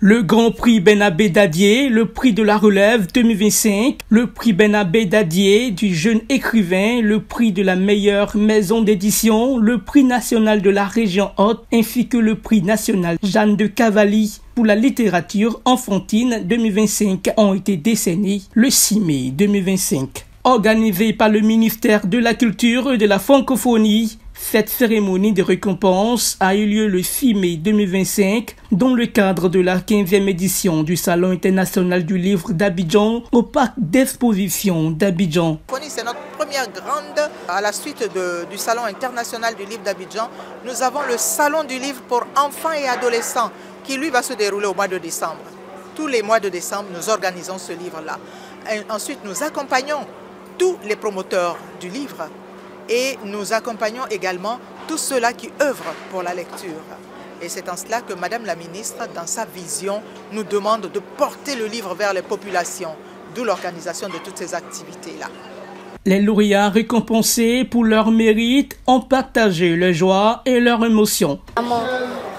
Le Grand Prix Bernabé Dadier, le prix de la relève 2025, le prix Bernabé Dadier du jeune écrivain, le prix de la meilleure maison d'édition, le prix national de la région Haute, ainsi que le prix national Jeanne de Cavalli pour la littérature enfantine 2025 ont été décernés le 6 mai 2025. Organisé par le ministère de la Culture et de la Francophonie, cette cérémonie de récompense a eu lieu le 6 mai 2025 dans le cadre de la 15e édition du Salon international du livre d'Abidjan au parc d'exposition d'Abidjan. C'est notre première grande, à la suite du Salon international du livre d'Abidjan. Nous avons le Salon du livre pour enfants et adolescents qui lui va se dérouler au mois de décembre. Tous les mois de décembre, nous organisons ce livre-là. Ensuite, nous accompagnons tous les promoteurs du livre. Et nous accompagnons également tous ceux-là qui œuvrent pour la lecture. Et c'est en cela que Madame la ministre, dans sa vision, nous demande de porter le livre vers les populations, d'où l'organisation de toutes ces activités-là. Les lauréats récompensés pour leur mérite ont partagé leur joie et leur émotion.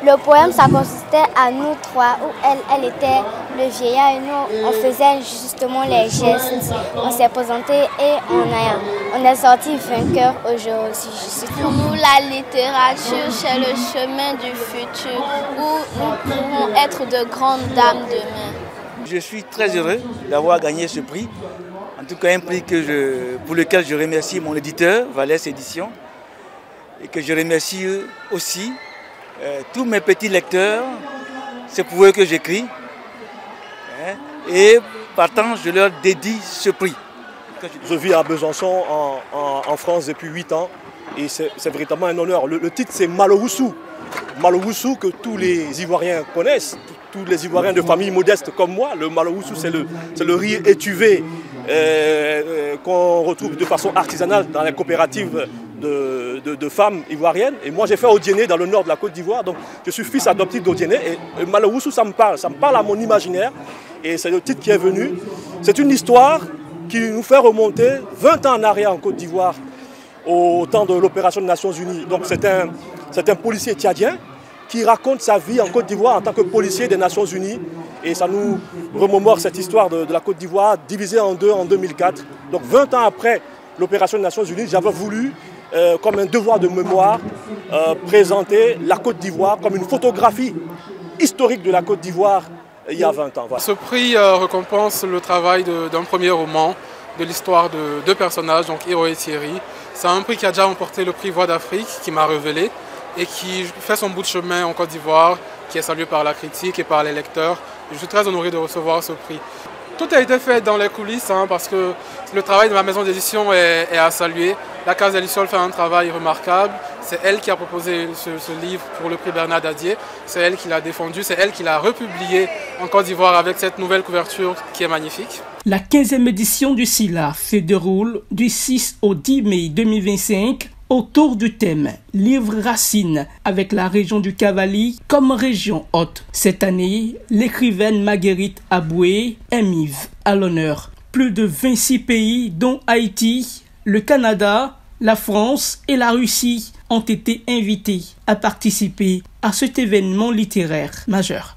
Le poème, ça consistait à nous trois, où elle était le vieillard et nous, on faisait justement les gestes. On s'est présenté et on est sorti vainqueur aujourd'hui. Pour nous, la littérature, c'est le chemin du futur, où nous pourrons être de grandes dames demain. Je suis très heureux d'avoir gagné ce prix. En tout cas, un prix pour lequel je remercie mon éditeur, Valès Éditions, et que je remercie aussi tous mes petits lecteurs. C'est pour eux que j'écris. Et partant, je leur dédie ce prix. Je vis à Besançon en France depuis 8 ans et c'est véritablement un honneur. Le titre c'est Malo-Woussou. Malo-Woussou que tous les Ivoiriens connaissent, tous les Ivoiriens de famille modeste comme moi. Le Malo-Woussou c'est le riz étuvé qu'on retrouve de façon artisanale dans les coopératives de femmes ivoiriennes. Et moi j'ai fait Odiéné dans le nord de la Côte d'Ivoire, donc je suis fils adoptif d'Odiéné et Malo-Woussou ça me parle à mon imaginaire et c'est le titre qui est venu. C'est une histoire qui nous fait remonter 20 ans en arrière en Côte d'Ivoire au temps de l'opération des Nations Unies. Donc c'est un policier tchadien qui raconte sa vie en Côte d'Ivoire en tant que policier des Nations Unies et ça nous remémore cette histoire de la Côte d'Ivoire divisée en deux en 2004. Donc 20 ans après l'opération des Nations Unies, j'avais voulu comme un devoir de mémoire, présenter la Côte d'Ivoire comme une photographie historique de la Côte d'Ivoire il y a 20 ans. Voilà. Ce prix récompense le travail d'un premier roman, de l'histoire de deux personnages, donc Héro et Thierry. C'est un prix qui a déjà remporté le prix Voix d'Afrique, qui m'a révélé, et qui fait son bout de chemin en Côte d'Ivoire, qui est salué par la critique et par les lecteurs. Je suis très honoré de recevoir ce prix. Tout a été fait dans les coulisses parce que le travail de ma maison d'édition est à saluer. La Case des Lucioles fait un travail remarquable. C'est elle qui a proposé ce livre pour le prix Bernabé Dadier. C'est elle qui l'a défendu, c'est elle qui l'a republié en Côte d'Ivoire avec cette nouvelle couverture qui est magnifique. La 15e édition du SILA se déroule du 6 au 10 mai 2025 autour du thème « Livre Racine » avec la région du Cavalli comme région haute. Cette année, l'écrivaine Marguerite Aboué est mise à l'honneur. Plus de 26 pays, dont Haïti, le Canada, la France et la Russie, ont été invités à participer à cet événement littéraire majeur.